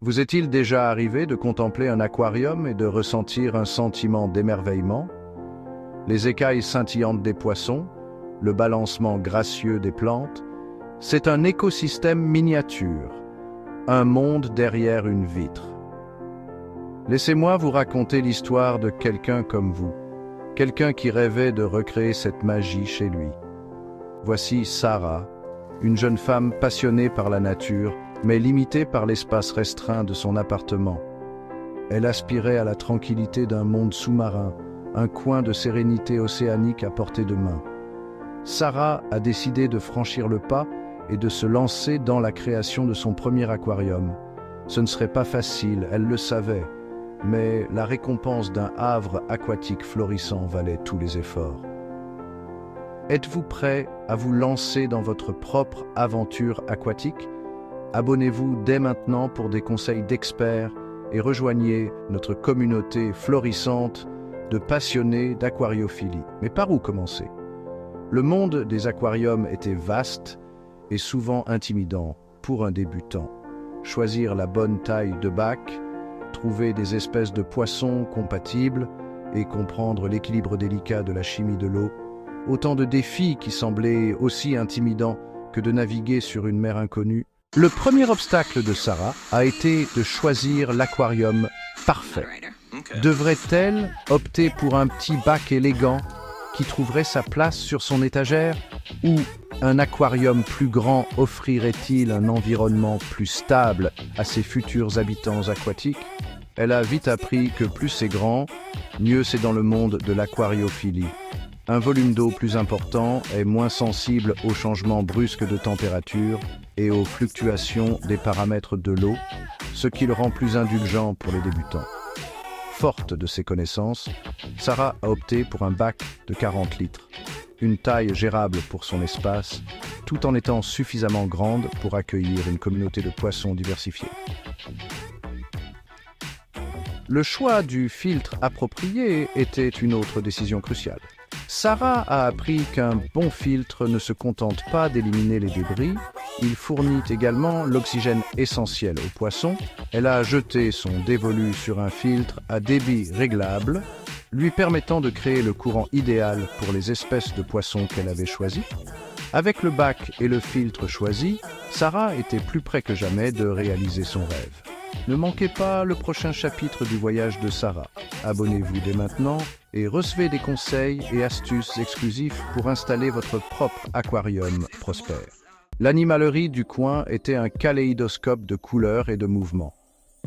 Vous est-il déjà arrivé de contempler un aquarium et de ressentir un sentiment d'émerveillement? Les écailles scintillantes des poissons, le balancement gracieux des plantes, c'est un écosystème miniature, un monde derrière une vitre. Laissez-moi vous raconter l'histoire de quelqu'un comme vous, quelqu'un qui rêvait de recréer cette magie chez lui. Voici Sarah, une jeune femme passionnée par la nature, mais limitée par l'espace restreint de son appartement. Elle aspirait à la tranquillité d'un monde sous-marin, un coin de sérénité océanique à portée de main. Sarah a décidé de franchir le pas et de se lancer dans la création de son premier aquarium. Ce ne serait pas facile, elle le savait, mais la récompense d'un havre aquatique florissant valait tous les efforts. Êtes-vous prêt à vous lancer dans votre propre aventure aquatique? Abonnez-vous dès maintenant pour des conseils d'experts et rejoignez notre communauté florissante de passionnés d'aquariophilie. Mais par où commencer? Le monde des aquariums était vaste et souvent intimidant pour un débutant. Choisir la bonne taille de bac, trouver des espèces de poissons compatibles et comprendre l'équilibre délicat de la chimie de l'eau, autant de défis qui semblaient aussi intimidants que de naviguer sur une mer inconnue. Le premier obstacle de Sarah a été de choisir l'aquarium parfait. Devrait-elle opter pour un petit bac élégant qui trouverait sa place sur son étagère ou un aquarium plus grand offrirait-il un environnement plus stable à ses futurs habitants aquatiques? Elle a vite appris que plus c'est grand, mieux c'est dans le monde de l'aquariophilie. Un volume d'eau plus important est moins sensible aux changements brusques de température et aux fluctuations des paramètres de l'eau, ce qui le rend plus indulgent pour les débutants. Forte de ses connaissances, Sarah a opté pour un bac de 40 litres, une taille gérable pour son espace, tout en étant suffisamment grande pour accueillir une communauté de poissons diversifiés. Le choix du filtre approprié était une autre décision cruciale. Sarah a appris qu'un bon filtre ne se contente pas d'éliminer les débris, il fournit également l'oxygène essentiel aux poissons. Elle a jeté son dévolu sur un filtre à débit réglable, lui permettant de créer le courant idéal pour les espèces de poissons qu'elle avait choisies. Avec le bac et le filtre choisis, Sarah était plus près que jamais de réaliser son rêve. Ne manquez pas le prochain chapitre du voyage de Sarah. Abonnez-vous dès maintenant et recevez des conseils et astuces exclusifs pour installer votre propre aquarium prospère. L'animalerie du coin était un kaléidoscope de couleurs et de mouvements.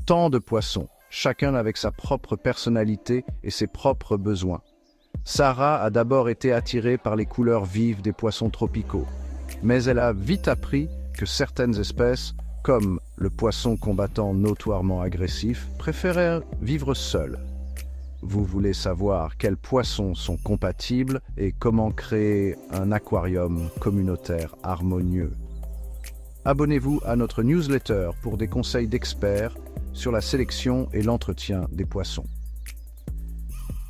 Tant de poissons, chacun avec sa propre personnalité et ses propres besoins. Sarah a d'abord été attirée par les couleurs vives des poissons tropicaux, mais elle a vite appris que certaines espèces, comme le poisson combattant notoirement agressif, préféraient vivre seules. Vous voulez savoir quels poissons sont compatibles et comment créer un aquarium communautaire harmonieux. Abonnez-vous à notre newsletter pour des conseils d'experts sur la sélection et l'entretien des poissons.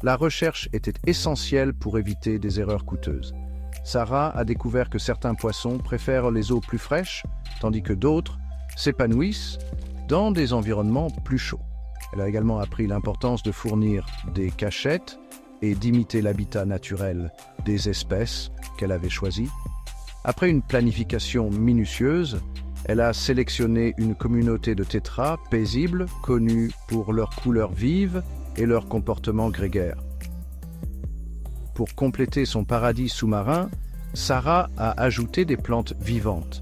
La recherche était essentielle pour éviter des erreurs coûteuses. Sarah a découvert que certains poissons préfèrent les eaux plus fraîches, tandis que d'autres s'épanouissent dans des environnements plus chauds. Elle a également appris l'importance de fournir des cachettes et d'imiter l'habitat naturel des espèces qu'elle avait choisies. Après une planification minutieuse, elle a sélectionné une communauté de tétras paisibles, connus pour leurs couleurs vives et leur comportement grégaire. Pour compléter son paradis sous-marin, Sarah a ajouté des plantes vivantes.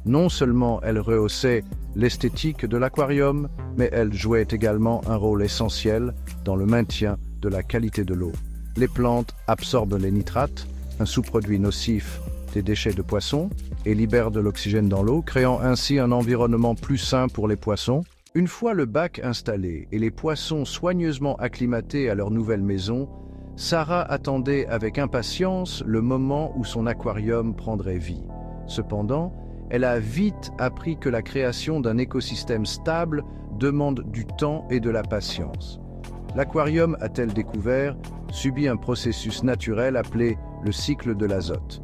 Non seulement elle rehaussait l'esthétique de l'aquarium, mais elle jouait également un rôle essentiel dans le maintien de la qualité de l'eau. Les plantes absorbent les nitrates, un sous-produit nocif des déchets de poissons, et libèrent de l'oxygène dans l'eau, créant ainsi un environnement plus sain pour les poissons. Une fois le bac installé et les poissons soigneusement acclimatés à leur nouvelle maison, Sarah attendait avec impatience le moment où son aquarium prendrait vie. Cependant, elle a vite appris que la création d'un écosystème stable demande du temps et de la patience. L'aquarium, a-t-elle découvert, subit un processus naturel appelé le cycle de l'azote.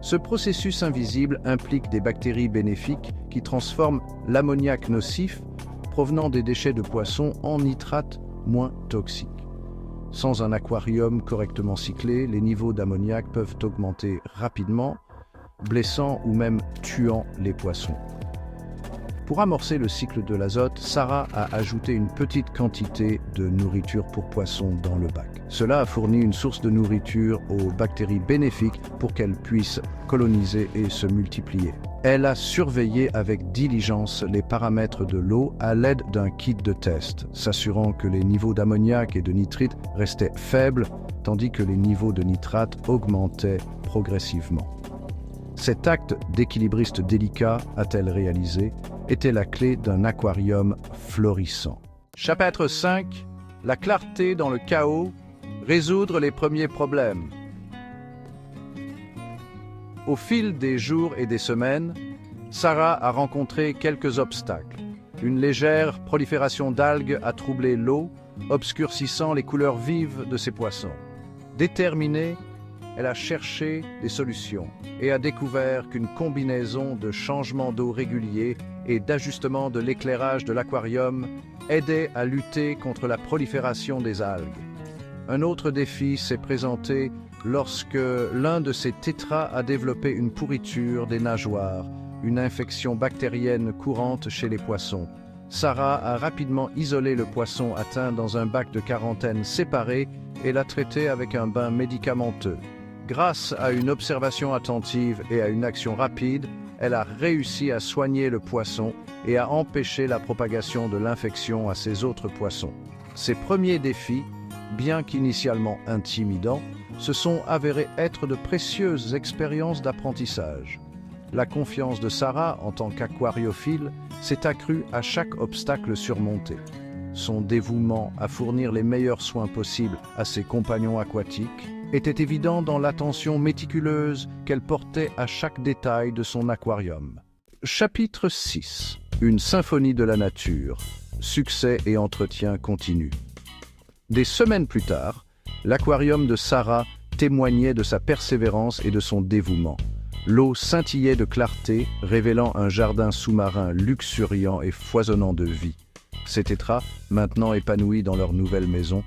Ce processus invisible implique des bactéries bénéfiques qui transforment l'ammoniac nocif, provenant des déchets de poissons en nitrates moins toxiques. Sans un aquarium correctement cyclé, les niveaux d'ammoniac peuvent augmenter rapidement, blessant ou même tuant les poissons. Pour amorcer le cycle de l'azote, Sarah a ajouté une petite quantité de nourriture pour poissons dans le bac. Cela a fourni une source de nourriture aux bactéries bénéfiques pour qu'elles puissent coloniser et se multiplier. Elle a surveillé avec diligence les paramètres de l'eau à l'aide d'un kit de test, s'assurant que les niveaux d'ammoniac et de nitrite restaient faibles, tandis que les niveaux de nitrate augmentaient progressivement. Cet acte d'équilibriste délicat, a-t-elle réalisé, était la clé d'un aquarium florissant. Chapitre 5. La clarté dans le chaos, résoudre les premiers problèmes. Au fil des jours et des semaines, Sarah a rencontré quelques obstacles. Une légère prolifération d'algues a troublé l'eau, obscurcissant les couleurs vives de ses poissons. Déterminée, elle a cherché des solutions et a découvert qu'une combinaison de changements d'eau réguliers et d'ajustement de l'éclairage de l'aquarium aidait à lutter contre la prolifération des algues. Un autre défi s'est présenté lorsque l'un de ses tétras a développé une pourriture des nageoires, une infection bactérienne courante chez les poissons. Sarah a rapidement isolé le poisson atteint dans un bac de quarantaine séparé et l'a traité avec un bain médicamenteux. Grâce à une observation attentive et à une action rapide, elle a réussi à soigner le poisson et à empêcher la propagation de l'infection à ses autres poissons. Ces premiers défis, bien qu'initialement intimidants, se sont avérés être de précieuses expériences d'apprentissage. La confiance de Sarah en tant qu'aquariophile s'est accrue à chaque obstacle surmonté. Son dévouement à fournir les meilleurs soins possibles à ses compagnons aquatiques était évident dans l'attention méticuleuse qu'elle portait à chaque détail de son aquarium. Chapitre 6. Une symphonie de la nature. Succès et entretien continu. Des semaines plus tard, l'aquarium de Sarah témoignait de sa persévérance et de son dévouement. L'eau scintillait de clarté, révélant un jardin sous-marin luxuriant et foisonnant de vie. Ces tétras, maintenant épanouis dans leur nouvelle maison,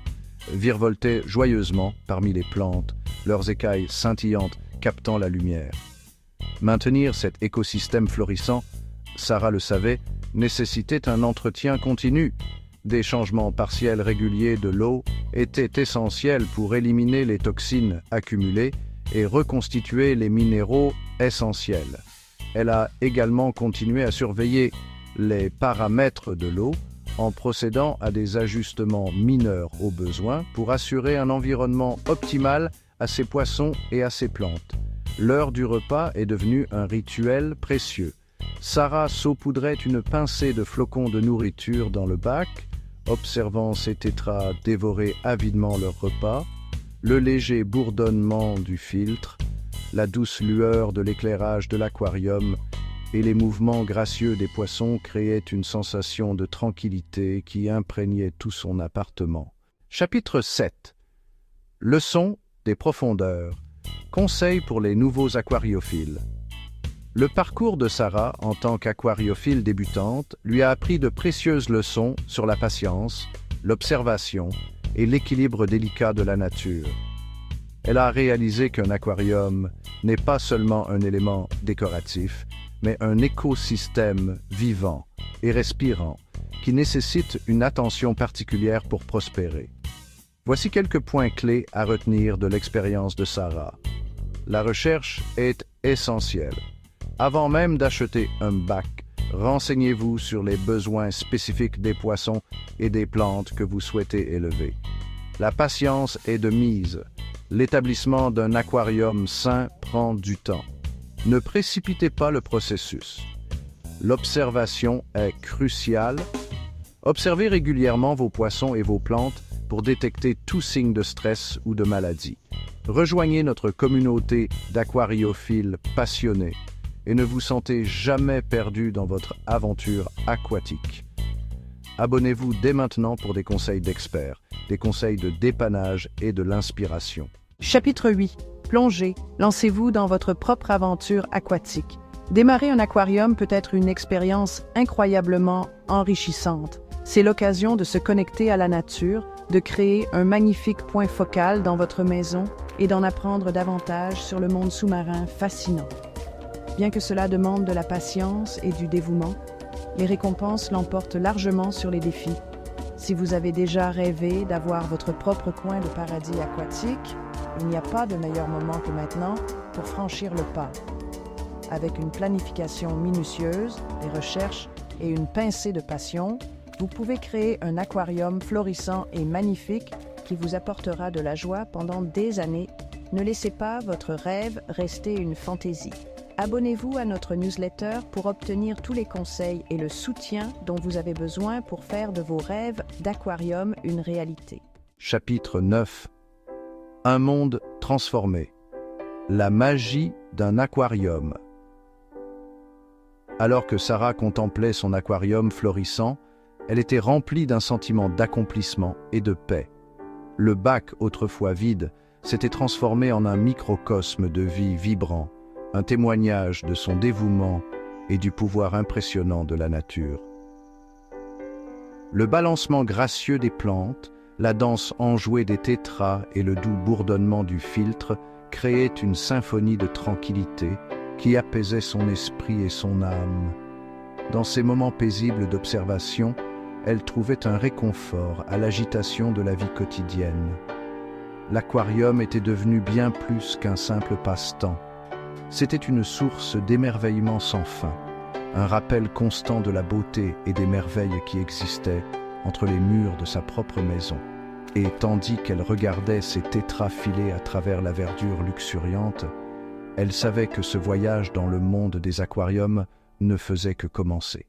virevoltaient joyeusement parmi les plantes, leurs écailles scintillantes captant la lumière. Maintenir cet écosystème florissant, Sarah le savait, nécessitait un entretien continu. Des changements partiels réguliers de l'eau étaient essentiels pour éliminer les toxines accumulées et reconstituer les minéraux essentiels. Elle a également continué à surveiller les paramètres de l'eau en procédant à des ajustements mineurs au besoin pour assurer un environnement optimal à ses poissons et à ses plantes. L'heure du repas est devenue un rituel précieux. Sarah saupoudrait une pincée de flocons de nourriture dans le bac, observant ses tétras dévorer avidement leur repas, le léger bourdonnement du filtre, la douce lueur de l'éclairage de l'aquarium et les mouvements gracieux des poissons créaient une sensation de tranquillité qui imprégnait tout son appartement. Chapitre 7. Leçon des profondeurs. Conseils pour les nouveaux aquariophiles. Le parcours de Sarah en tant qu'aquariophile débutante lui a appris de précieuses leçons sur la patience, l'observation et l'équilibre délicat de la nature. Elle a réalisé qu'un aquarium n'est pas seulement un élément décoratif, mais un écosystème vivant et respirant qui nécessite une attention particulière pour prospérer. Voici quelques points clés à retenir de l'expérience de Sarah. La recherche est essentielle. Avant même d'acheter un bac, renseignez-vous sur les besoins spécifiques des poissons et des plantes que vous souhaitez élever. La patience est de mise. L'établissement d'un aquarium sain prend du temps. Ne précipitez pas le processus. L'observation est cruciale. Observez régulièrement vos poissons et vos plantes pour détecter tout signe de stress ou de maladie. Rejoignez notre communauté d'aquariophiles passionnés et ne vous sentez jamais perdu dans votre aventure aquatique. Abonnez-vous dès maintenant pour des conseils d'experts, des conseils de dépannage et de l'inspiration. Chapitre 8. Plongez, lancez-vous dans votre propre aventure aquatique. Démarrer un aquarium peut être une expérience incroyablement enrichissante. C'est l'occasion de se connecter à la nature, de créer un magnifique point focal dans votre maison et d'en apprendre davantage sur le monde sous-marin fascinant. Bien que cela demande de la patience et du dévouement, les récompenses l'emportent largement sur les défis. Si vous avez déjà rêvé d'avoir votre propre coin de paradis aquatique, il n'y a pas de meilleur moment que maintenant pour franchir le pas. Avec une planification minutieuse, des recherches et une pincée de passion, vous pouvez créer un aquarium florissant et magnifique qui vous apportera de la joie pendant des années. Ne laissez pas votre rêve rester une fantaisie. Abonnez-vous à notre newsletter pour obtenir tous les conseils et le soutien dont vous avez besoin pour faire de vos rêves d'aquarium une réalité. Chapitre 9. Un monde transformé. La magie d'un aquarium. Alors que Sarah contemplait son aquarium florissant, elle était remplie d'un sentiment d'accomplissement et de paix. Le bac, autrefois vide, s'était transformé en un microcosme de vie vibrant, un témoignage de son dévouement et du pouvoir impressionnant de la nature. Le balancement gracieux des plantes, la danse enjouée des tétras et le doux bourdonnement du filtre créaient une symphonie de tranquillité qui apaisait son esprit et son âme. Dans ces moments paisibles d'observation, elle trouvait un réconfort à l'agitation de la vie quotidienne. L'aquarium était devenu bien plus qu'un simple passe-temps. C'était une source d'émerveillement sans fin, un rappel constant de la beauté et des merveilles qui existaient entre les murs de sa propre maison. Et tandis qu'elle regardait ces tétras filer à travers la verdure luxuriante, elle savait que ce voyage dans le monde des aquariums ne faisait que commencer.